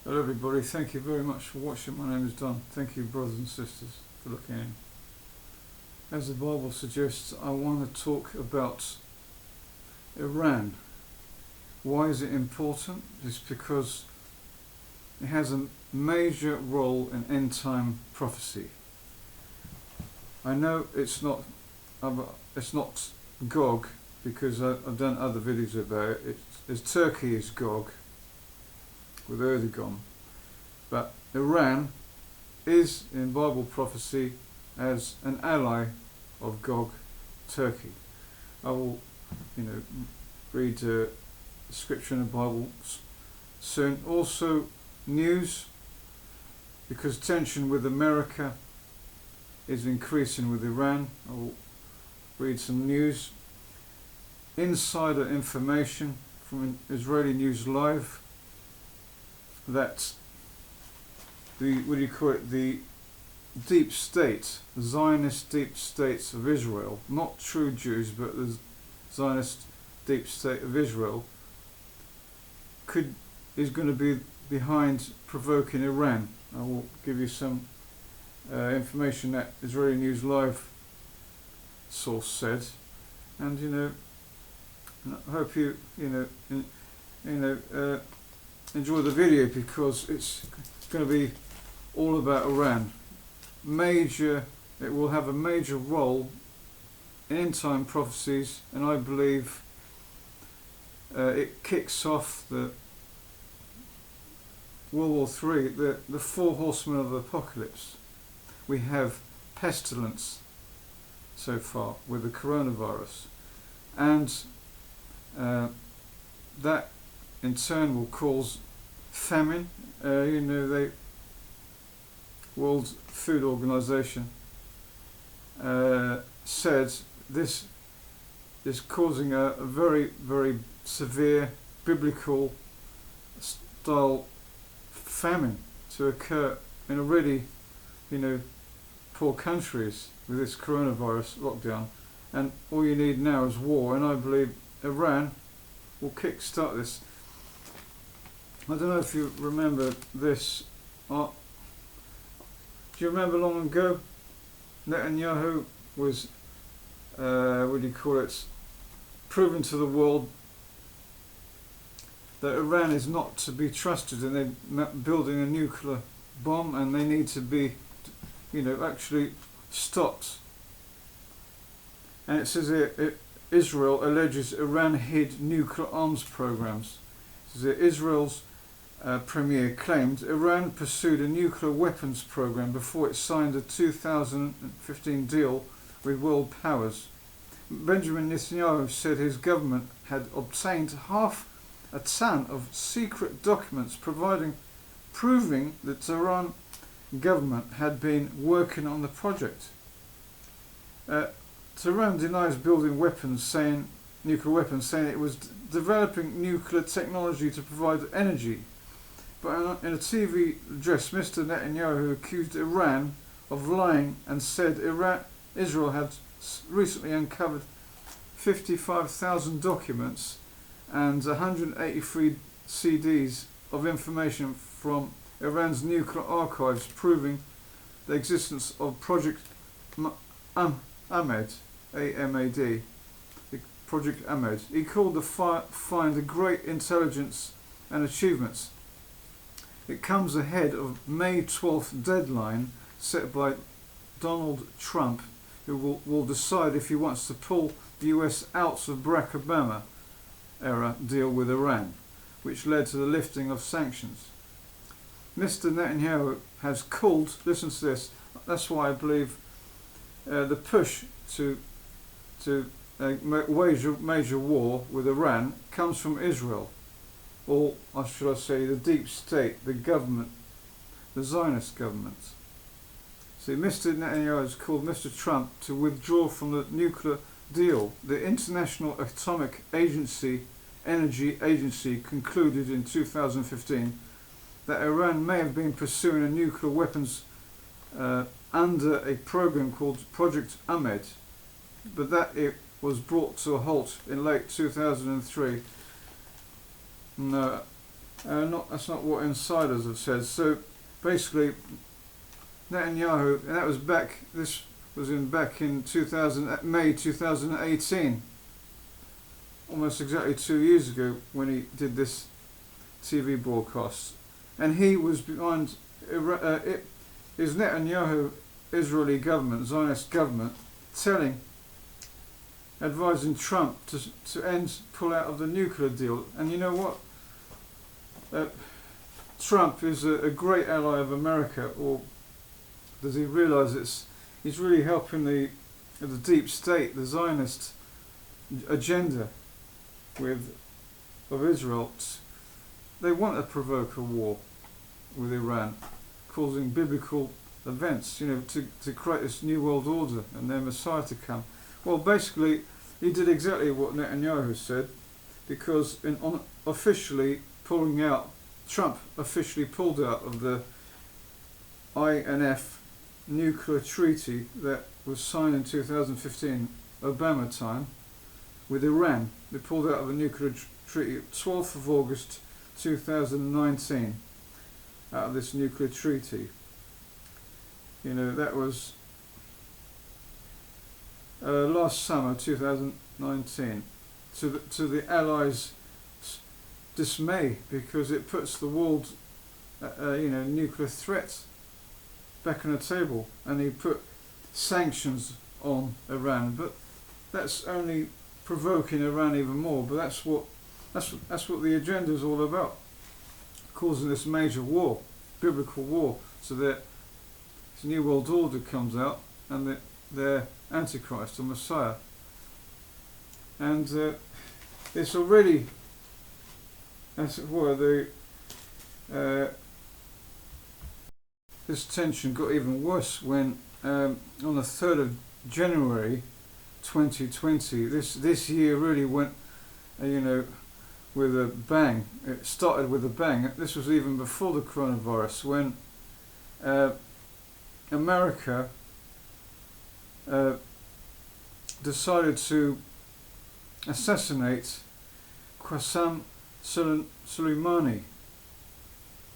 Hello everybody, thank you very much for watching. My name is Don. Thank you brothers and sisters for looking in. As the Bible suggests, I want to talk about Iran. Why is it important? It's because it has a major role in end-time prophecy. I know it's not Gog, because I've done other videos about it. It's Turkey is Gog with Erdogan, but Iran is in Bible prophecy as an ally of Gog, Turkey. I will, read scripture in the Bible soon. Also news, because tension with America is increasing with Iran. I will read some news. Insider information from Israeli News Live that the deep state, the Zionist deep states of Israel, not true Jews, but the Zionist deep state of Israel, is going to be behind provoking Iran. I will give you some information that Israeli News Live source said, and I hope you enjoy the video, because it's going to be all about Iran. It will have a major role in end-time prophecies, and I believe it kicks off the World War III, the four horsemen of the apocalypse. We have pestilence so far with the coronavirus, and that in turn will cause famine. The World Food Organization said this is causing a very, very severe biblical style famine to occur in already, poor countries with this coronavirus lockdown. And all you need now is war, and I believe Iran will kick-start this. I don't know if you remember this. Do you remember long ago Netanyahu was, proving to the world that Iran is not to be trusted, and they're building a nuclear bomb, and they need to be, actually stopped. And it says here, Israel alleges Iran hid nuclear arms programs. It says here, Israel's premier claimed Iran pursued a nuclear weapons program before it signed a 2015 deal with world powers. Benjamin Netanyahu said his government had obtained half a ton of secret documents proving the Tehran government had been working on the project. Tehran denies building nuclear weapons, saying it was developing nuclear technology to provide energy. But in a TV address, Mr. Netanyahu accused Iran of lying and said Israel had recently uncovered 55,000 documents and 183 CDs of information from Iran's nuclear archives, proving the existence of Project Ahmed, A-M-A-D, Project Ahmed. He called the find a great intelligence and achievements. It comes ahead of May 12th deadline set by Donald Trump, who will decide if he wants to pull the US out of Barack Obama era deal with Iran, which led to the lifting of sanctions. Mr. Netanyahu has called, listen to this, that's why I believe the push to wage a major war with Iran comes from Israel, or should I say the deep state, the government, the Zionist government. See, Mr. Netanyahu has called Mr. Trump to withdraw from the nuclear deal. The International Atomic Energy Agency concluded in 2015 that Iran may have been pursuing a nuclear weapons under a program called Project Ahmed, but that it was brought to a halt in late 2003. That's not what insiders have said. So basically, Netanyahu, and that was back. This was back in May 2018, almost exactly 2 years ago when he did this TV broadcast, and he was behind. Is Netanyahu Israeli government, Zionist government, advising Trump to pull out of the nuclear deal. And you know what? Trump is a great ally of America, or does he realise he's really helping the deep state, the Zionist agenda of Israel. They want to provoke a war with Iran, causing biblical events, to create this new world order and their Messiah to come. Well, basically, he did exactly what Netanyahu said, because Trump officially pulled out of the INF nuclear treaty that was signed in 2015, Obama time, with Iran. They pulled out of a nuclear treaty 12th of August 2019, out of this nuclear treaty. That was last summer 2019, to the Allies' dismay, because it puts the world nuclear threat back on the table, and he put sanctions on Iran. But that's only provoking Iran even more. But that's what the agenda is all about, causing this major war, biblical war, so that this new world order comes out, and that they're Antichrist or Messiah. And it's already, as it were, this tension got even worse when on the 3rd of January 2020, this year really went, with a bang. It started with a bang. This was even before the coronavirus, when America decided to assassinate Qasem Soleimani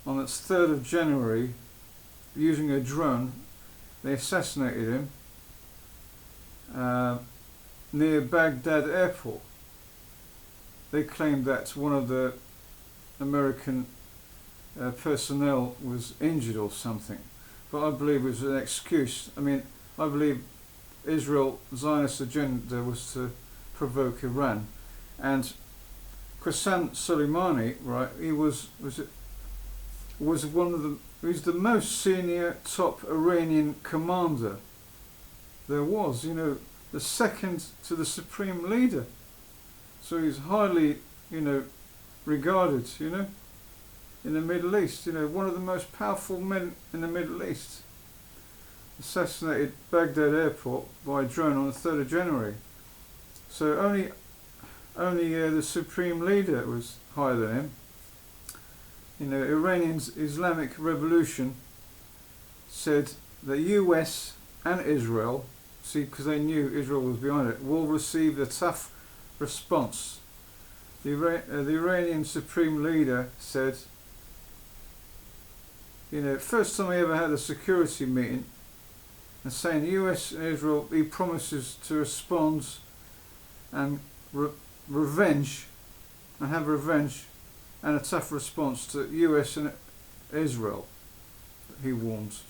on its 3rd of January using a drone. They assassinated him near Baghdad airport. They claimed that one of the American personnel was injured or something, but I believe it was an excuse. I believe Israel Zionist agenda was to provoke Iran, and Qasem Soleimani, right? He's the most senior top Iranian commander there was. The second to the supreme leader. So he's highly, regarded, in the Middle East. One of the most powerful men in the Middle East. Assassinated Baghdad airport by drone on the 3rd of January. So only the supreme leader was higher than him. Iranian's Islamic Revolution said the US and Israel, because they knew Israel was behind it, will receive a tough response. The Iranian supreme leader said, first time he ever had a security meeting, and saying the US and Israel, he promises to respond and have revenge and a tough response to US and Israel, he warns.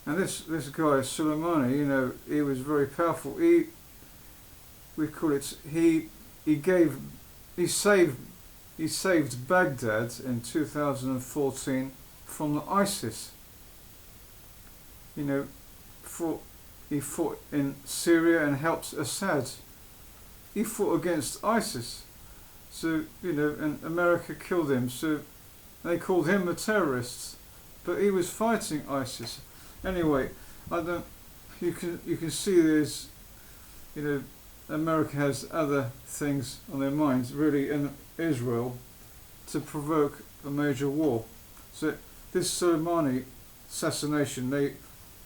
And this guy Soleimani, he was very powerful. He saved Baghdad in 2014 from the ISIS. He fought in Syria and helped Assad. He fought against ISIS. So, and America killed him. So they called him a terrorist, but he was fighting ISIS. Anyway, you can see there's, America has other things on their minds, really, in Israel, to provoke a major war. So this Soleimani assassination, they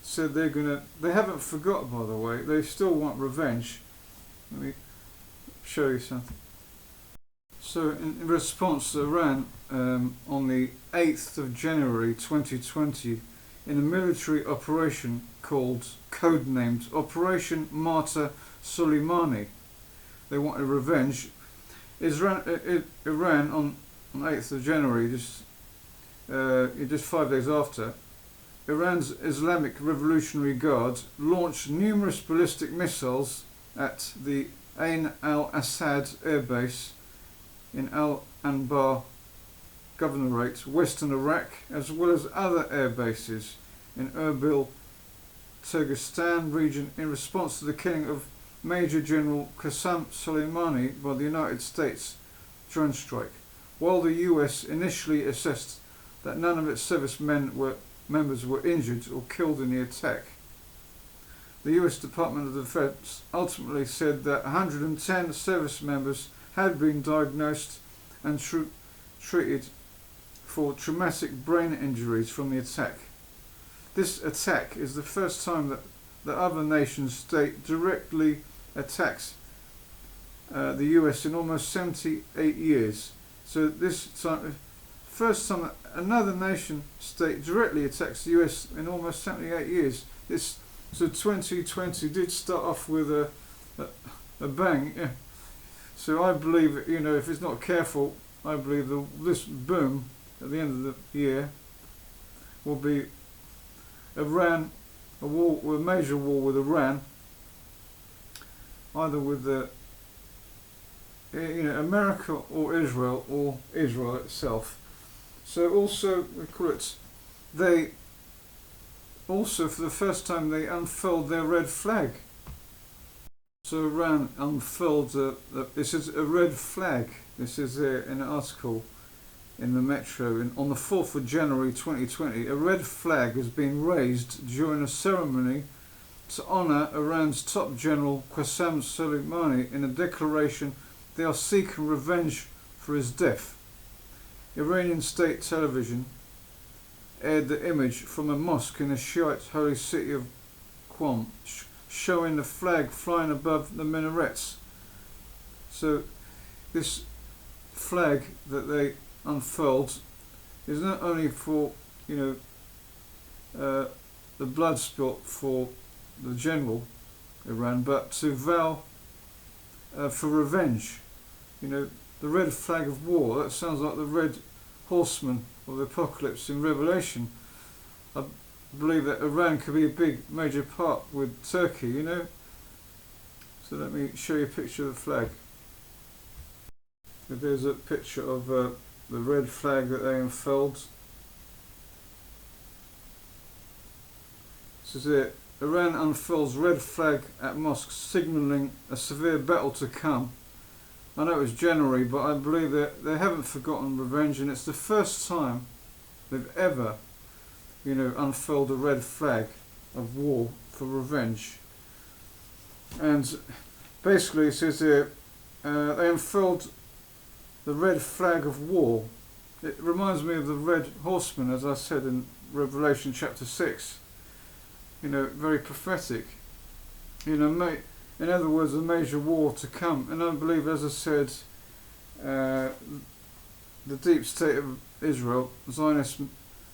said they haven't forgot, by the way, they still want revenge. Let me show you something. So in response, Iran on the 8th of January 2020, in a military operation codenamed Operation Martyr Soleimani, they wanted revenge. Iran on 8th of January, just 5 days after, Iran's Islamic Revolutionary Guard launched numerous ballistic missiles at the Ain al-Assad air base in Al-Anbar Governorate, western Iraq, as well as other air bases in Erbil, Turkestan region, in response to the killing of Major General Qasem Soleimani by the United States drone strike. While the US initially assessed that none of its members were injured or killed in the attack, the US Department of Defense ultimately said that 110 service members had been diagnosed and treated for traumatic brain injuries from the attack. This attack is the first time that the other nation's state directly attacks the US in almost 78 years. So this time, first time that another nation state directly attacks the US in almost 78 years. So 2020 did start off with a bang. Yeah. So I believe, if it's not careful, I believe this boom at the end of the year will be Iran, a major war with Iran, either with America or Israel itself. So also we call it, they also for the first time they unfurled their red flag. So Iran unfurled this is a red flag. This is in an article in the Metro on the 4th of January 2020. A red flag has been raised during a ceremony to honour Iran's top general Qasem Soleimani in a declaration they are seeking revenge for his death. Iranian state television aired the image from a mosque in the Shiite holy city of Qom, showing the flag flying above the minarets. So this flag that they unfurled is not only for the blood spilt for the general Iran, but to vow for revenge. The red flag of war, that sounds like the red horseman of the apocalypse in Revelation. I believe that Iran could be a big major part with Turkey, So let me show you a picture of the flag. There's a picture of the red flag that they unfurled. This is it. Iran unfurls red flag at mosque, signalling a severe battle to come. I know it was January, but I believe that they haven't forgotten revenge, and it's the first time they've ever, unfurled a red flag of war for revenge. And basically it says here, they unfurled the red flag of war. It reminds me of the red horseman, as I said in Revelation chapter 6. Very prophetic. In other words, a major war to come. And I believe, as I said, the deep state of Israel, Zionists,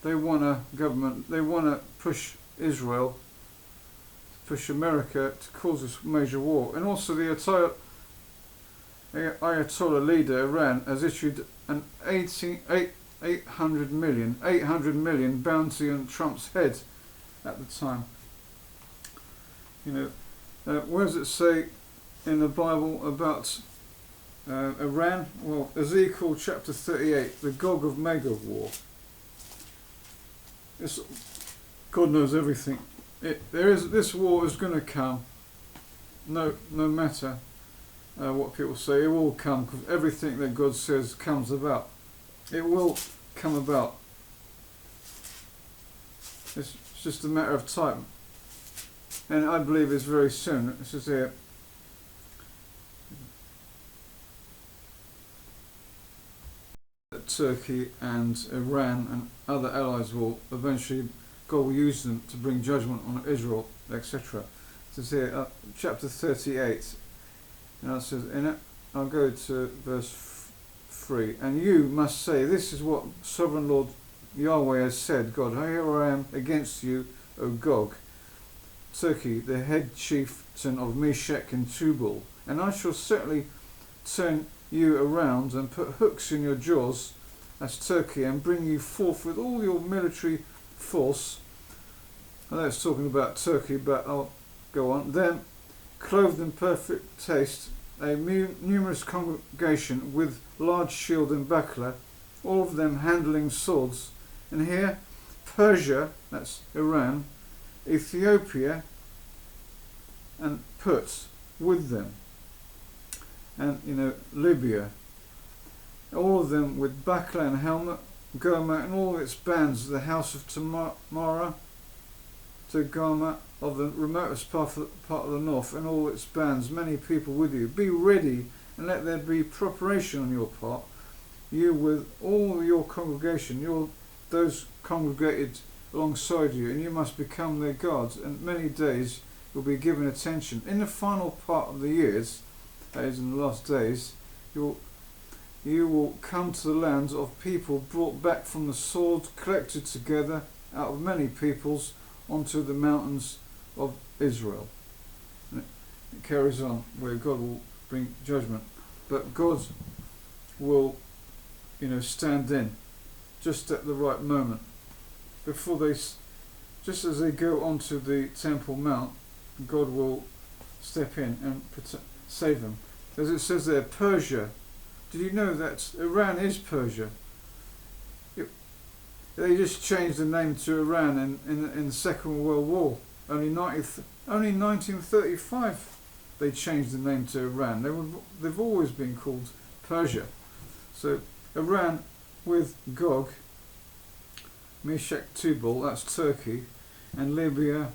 they want a government, they want to push Israel, push America to cause this major war. And also the Ayatollah leader, Iran, has issued an 800 million bounty on Trump's head at the time. Where does it say in the Bible about Iran? Well, Ezekiel chapter 38, the Gog of Magog war. God knows everything. This war is going to come. No matter what people say, it will come, because everything that God says comes about. It will come about. It's just a matter of time. And I believe it's very soon. This is here. Turkey and Iran and other allies will eventually, God will use them to bring judgment on Israel, etc. This is here, chapter 38. And it says in it, I'll go to verse 3. And you must say, this is what Sovereign Lord Yahweh has said, God, here I am against you, O Gog, Turkey, the head chieftain of Meshech and Tubal, and I shall certainly turn you around and put hooks in your jaws, as Turkey, and bring you forth with all your military force. I know it's talking about Turkey, but I'll go on. Then, clothed in perfect taste, a numerous congregation with large shield and buckler, all of them handling swords. And here, Persia, that's Iran, Ethiopia, and Put with them. And, Libya, all of them with buckler and helmet, Gomer and all its bands, the house of Tamara, to Gama of the remotest part of the north, and all its bands, many people with you. Be ready, and let there be preparation on your part, you with all your congregation, those congregated alongside you, and you must become their guards, and many days will be given attention. In the final part of the years, that is in the last days, you will come to the lands of people brought back from the sword, collected together out of many peoples, onto the mountains of Israel. And it carries on where God will bring judgment, but God will, stand in just at the right moment before just as they go onto the Temple Mount. God will step in and save them, as it says there. Persia. Did you know that Iran is Persia? They just changed the name to Iran in the Second World War. Only 1935 they changed the name to Iran. They've always been called Persia. So Iran with Gog, Meshech Tubal, that's Turkey, and Libya,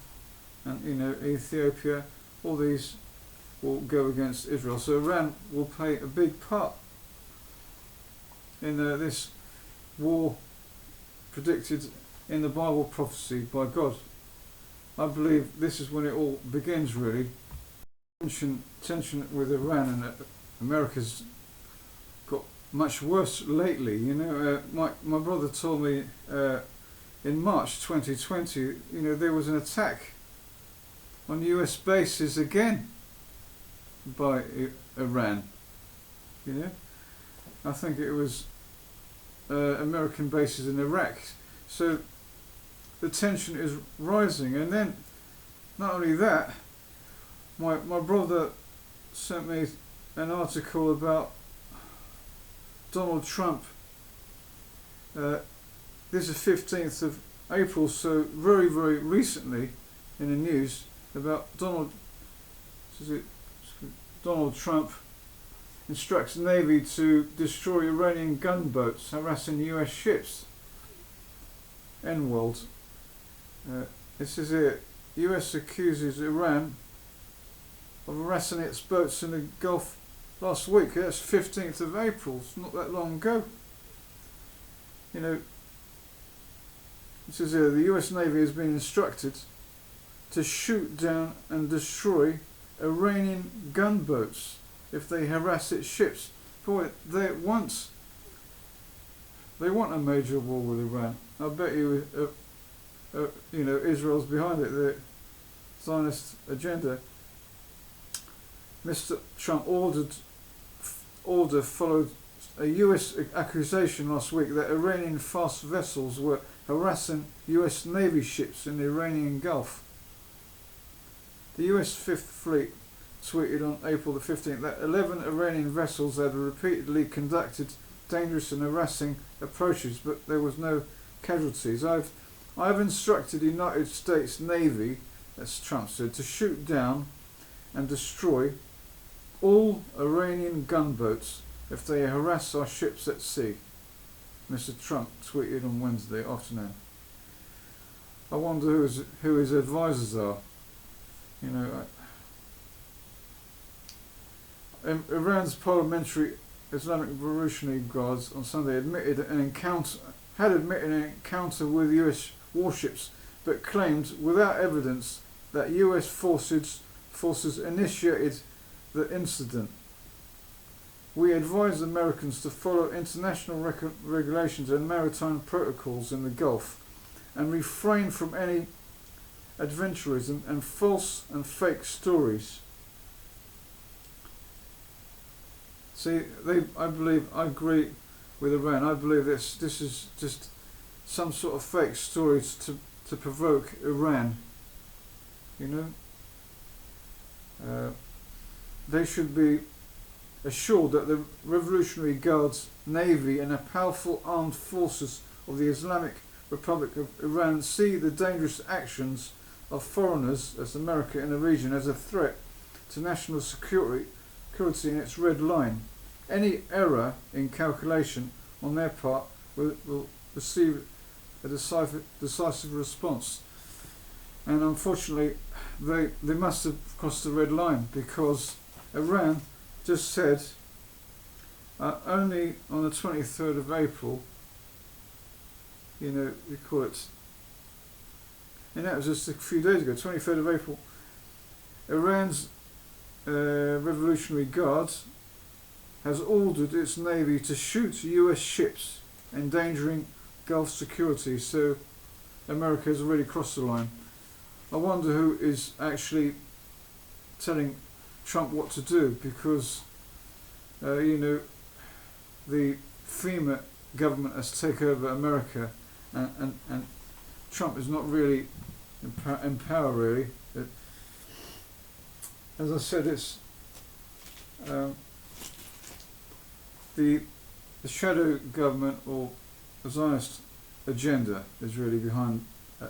and Ethiopia, all these will go against Israel. So Iran will play a big part in this war predicted in the Bible prophecy by God. I believe this is when it all begins, really. Tension with Iran, and America's got much worse lately. My brother told me in March 2020, there was an attack on US bases again by Iran. I think it was American bases in Iraq. So the tension is rising, and then not only that, my brother sent me an article about Donald Trump. This is 15th of April, so very, very recently in the news, about Donald Trump instructs Navy to destroy Iranian gunboats harassing US ships. N-World. It says here, US accuses Iran of harassing its boats in the Gulf last week. That's 15th of April, it's not that long ago. It says here, the US Navy has been instructed to shoot down and destroy Iranian gunboats if they harass its ships. Boy, they want a major war with Iran. I bet you, Israel's behind it, the Zionist agenda. Mr. Trump order followed a US accusation last week that Iranian fast vessels were harassing US Navy ships in the Iranian Gulf. The US Fifth Fleet tweeted on April the 15th that 11 Iranian vessels had repeatedly conducted dangerous and harassing approaches, but there was no casualties. I've instructed the United States Navy, as Trump said, to shoot down and destroy all Iranian gunboats if they harass our ships at sea. Mr. Trump tweeted on Wednesday afternoon. I wonder who his advisors are. Iran's Parliamentary Islamic Revolutionary Guards on Sunday had admitted an encounter with US warships, but claimed without evidence that US forces initiated the incident. We advise Americans to follow international regulations and maritime protocols in the Gulf and refrain from any adventurism and false and fake stories. See, I agree with Iran. I believe this is just some sort of fake stories to provoke Iran. You know, they should be assured that the Revolutionary Guards, Navy and the powerful armed forces of the Islamic Republic of Iran see the dangerous actions of foreigners, as America, in the region as a threat to national security in its red line. Any error in calculation on their part will receive a decisive response. And unfortunately, they must have crossed the red line, because Iran just said only on the 23rd of April, you know, we call it, and that was just a few days ago, 23rd of April, Iran's Revolutionary Guard has ordered its navy to shoot US ships, endangering Gulf security. So America has already crossed the line. I wonder who is actually telling Trump what to do, because you know, the FEMA government has taken over America, and Trump is not really in power really. As I said, it's the shadow government, or the Zionist agenda, is really behind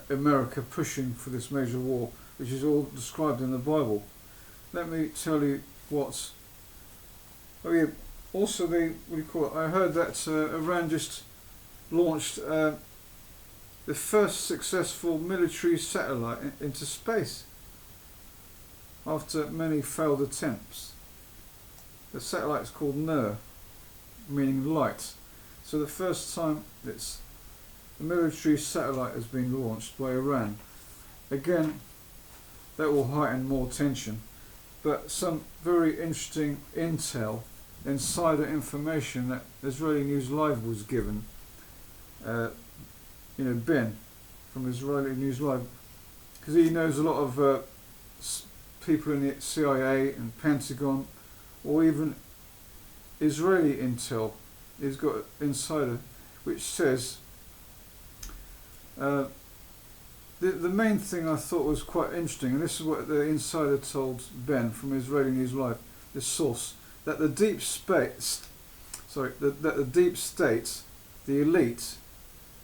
America pushing for this major war, which is all described in the Bible. Let me tell you what. Oh yeah. Also, what do you call it? I heard that Iran just launched the first successful military satellite into space after many failed attempts. The satellite is called Nur, meaning light. So the first time a military satellite has been launched by Iran. Again, that will heighten more tension. But some very interesting intel, insider information that Israeli News Live was given. You know, Ben from Israeli News Live, because he knows a lot of people in the CIA and Pentagon, or even Israeli intel. He's got an insider which says the main thing I thought was quite interesting, and this is what the insider told Ben from Israeli News Live, this source, that the deep state, the elite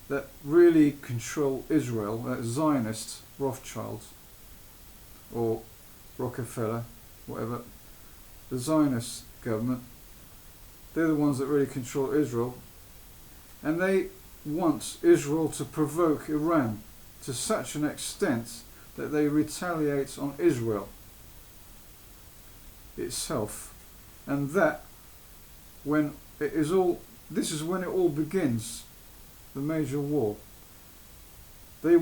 that really control Israel, that Zionist, Rothschild or Rockefeller, whatever, the Zionist government, they're the ones that really control Israel, and they want Israel to provoke Iran to such an extent that they retaliate on Israel itself, and that when it is all, this is when it all begins, the major war. They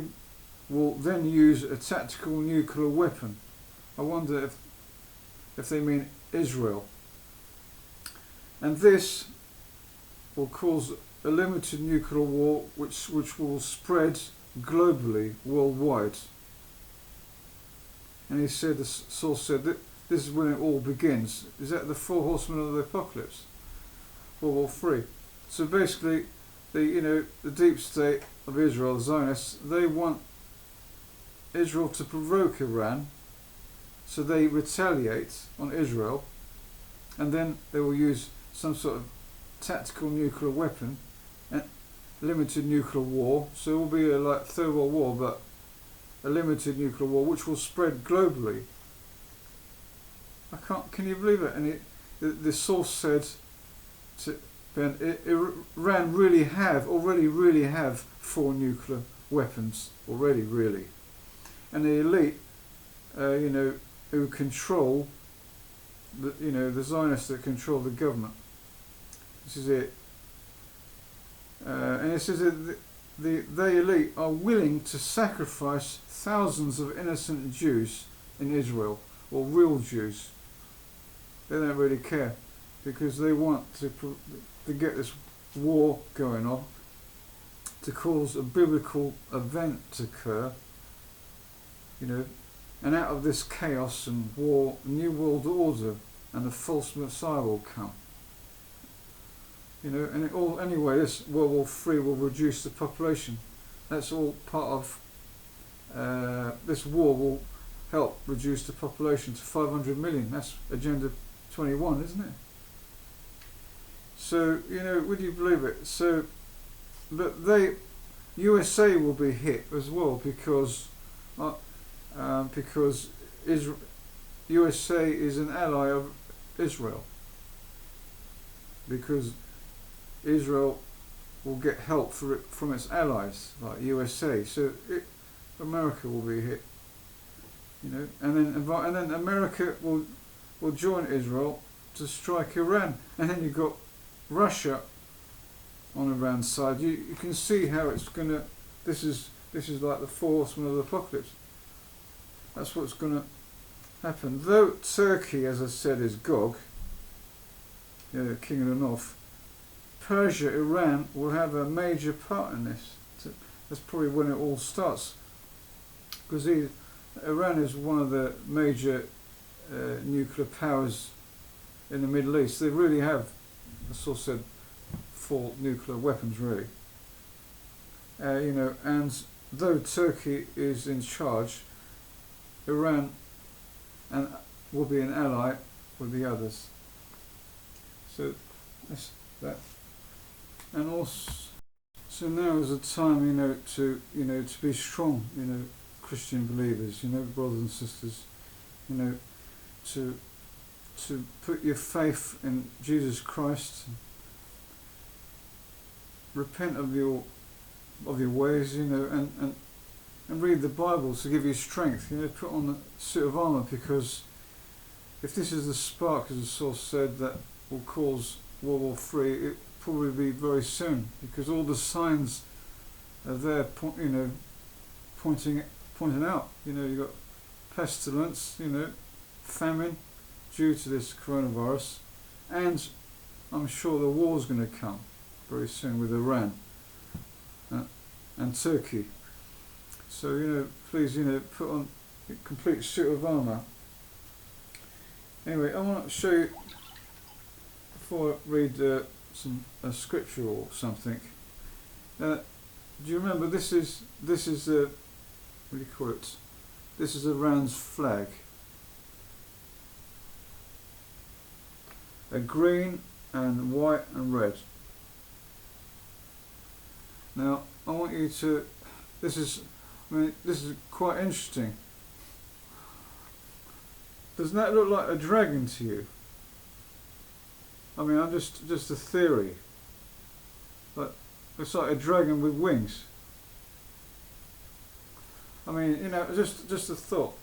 will then use a tactical nuclear weapon. I wonder if they mean Israel, and this will cause a limited nuclear war which will spread globally, worldwide. And he said, the source said, that this is when it all begins. Is that the four horsemen of the apocalypse? World War III. So basically, the deep state of Israel, the Zionists, they want Israel to provoke Iran, so they retaliate on Israel, and then they will use some sort of tactical nuclear weapon, and limited nuclear war. So it will be like Third World War, but a limited nuclear war which will spread globally. Can you believe it? And the source said to Ben, Iran already have 4 nuclear weapons already, really, and the elite, who control the Zionists that control the government. This is it. And it says that the elite are willing to sacrifice thousands of innocent Jews in Israel, or real Jews. They don't really care. because they want to get this war going on, to cause a biblical event to occur, and out of this chaos and war, a new world order and the false Messiah will come. And it all, anyway, this World War III will reduce the population. That's all part of this war will help reduce the population to 500 million. That's Agenda 21, isn't it? So, would you believe it? So, but USA will be hit as well because USA is an ally of Israel. Because Israel will get help from its allies like USA. So America will be hit. And then America will join Israel to strike Iran, and then you've got Russia on Iran's side. You can see how it's gonna. This is like the four horsemen of the apocalypse. That's what's gonna happen. Though Turkey, as I said, is Gog, king of the north, Persia, Iran will have a major part in this. That's probably when it all starts, because Iran is one of the major nuclear powers in the Middle East. They really have, as I said, 4 nuclear weapons, really. And though Turkey is in charge, Iran will be an ally with the others. So that's that. And also, so now is a time, to be strong, Christian believers, brothers and sisters, to put your faith in Jesus Christ, repent of your ways, and read the Bible to give you strength. Put on the suit of armour, because if this is the spark, as the source said, that will cause World War III, it will probably be very soon, because all the signs are there, pointing out. You've got pestilence, famine due to this coronavirus, and I'm sure the war's going to come very soon with Iran and Turkey. So, please, put on a complete suit of armour. Anyway, I want to show you, before I read a scripture or something. Do you remember, this is what do you call it? This is Iran's flag. A green and white and red. Now, I want you to, this is quite interesting. Doesn't that look like a dragon to you? I'm just a theory. But it's like a dragon with wings. Just a thought.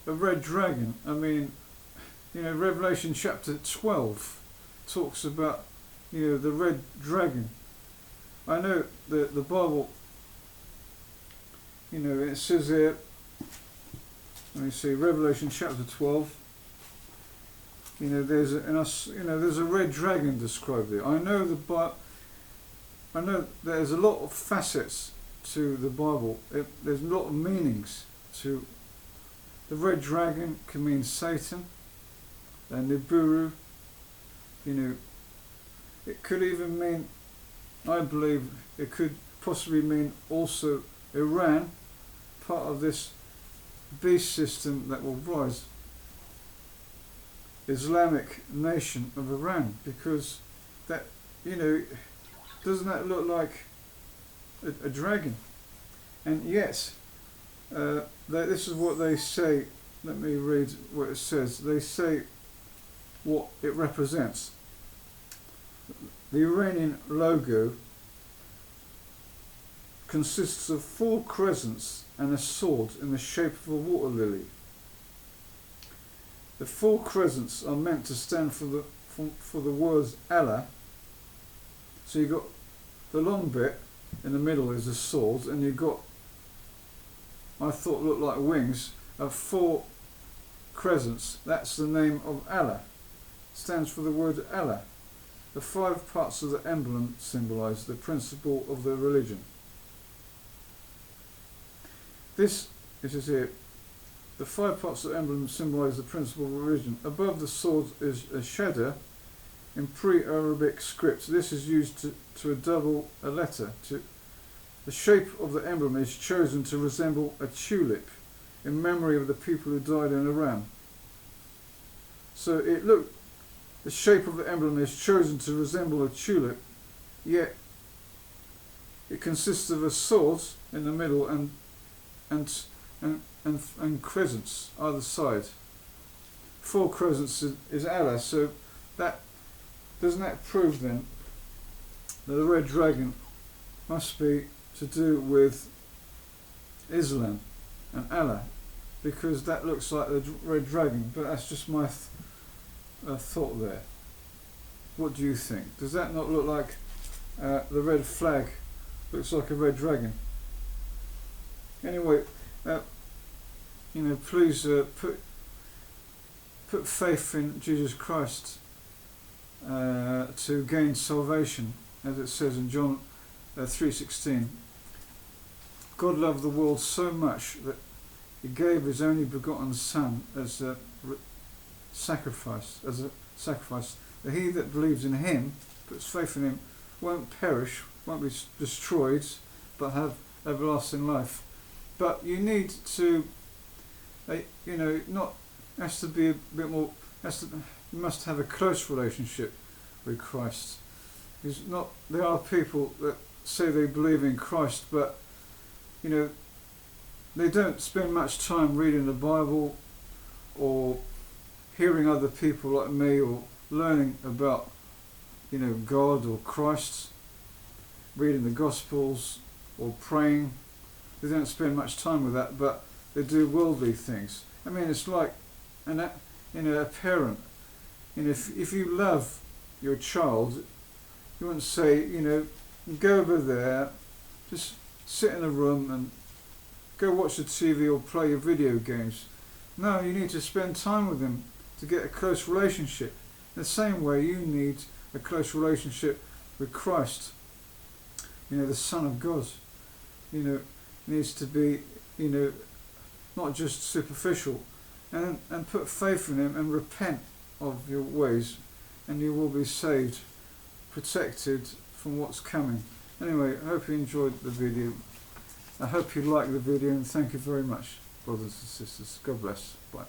A red dragon. Revelation chapter 12 talks about, the red dragon. I know the Bible, it says here, let me see, Revelation chapter 12, there's a red dragon described there. I know there's a lot of facets to the Bible. There's a lot of meanings to the red dragon. Can mean Satan and Nibiru. It could even mean, I believe it could possibly mean also Iran, part of this beast system that will rise, Islamic nation of Iran, because that, doesn't that look like a dragon? And yet, this is what they say. Let me read what it says. They say what it represents. The Iranian logo consists of 4 crescents and a sword in the shape of a water lily. The 4 crescents are meant to stand for the words Allah. So you've got the long bit in the middle is a sword, and you've got, I thought looked like wings, of 4 crescents. That's the name of Allah. stands for the word Allah. The 5 parts of the emblem symbolize the principle of the religion. This is here. The 5 parts of the emblem symbolize the principle of religion. Above the sword is a shadda in pre-Arabic script. This is used to double a letter. The shape of the emblem is chosen to resemble a tulip in memory of the people who died in Iran. So the shape of the emblem is chosen to resemble a tulip, yet it consists of a sword in the middle and crescents either side. 4 crescents is Allah, so doesn't that prove then that the red dragon must be to do with Islam and Allah, because that looks like the red dragon, but that's just my thought there. What do you think? Does that not look like the red flag looks like a red dragon? Anyway, please put faith in Jesus Christ to gain salvation, as it says in John 3:16. God loved the world so much that He gave His only begotten Son as a sacrifice, that he that believes in Him, puts faith in Him, won't perish, won't be destroyed, but have everlasting life. But you need to, has to be a bit more. You must have a close relationship with Christ. There are people that say they believe in Christ, but they don't spend much time reading the Bible or hearing other people like me or learning about God or Christ, reading the Gospels or praying. They don't spend much time with that, but they do worldly things. I mean, it's like a parent. If you love your child, you wouldn't say, go over there, just sit in a room and go watch the TV or play your video games. No, you need to spend time with them to get a close relationship. In the same way, you need a close relationship with Christ. The Son of God. Needs to be, not just superficial, and put faith in Him and repent of your ways, and you will be saved, protected from what's coming. Anyway, I hope you enjoyed the video. I hope you liked the video, and thank you very much, brothers and sisters. God bless. Bye.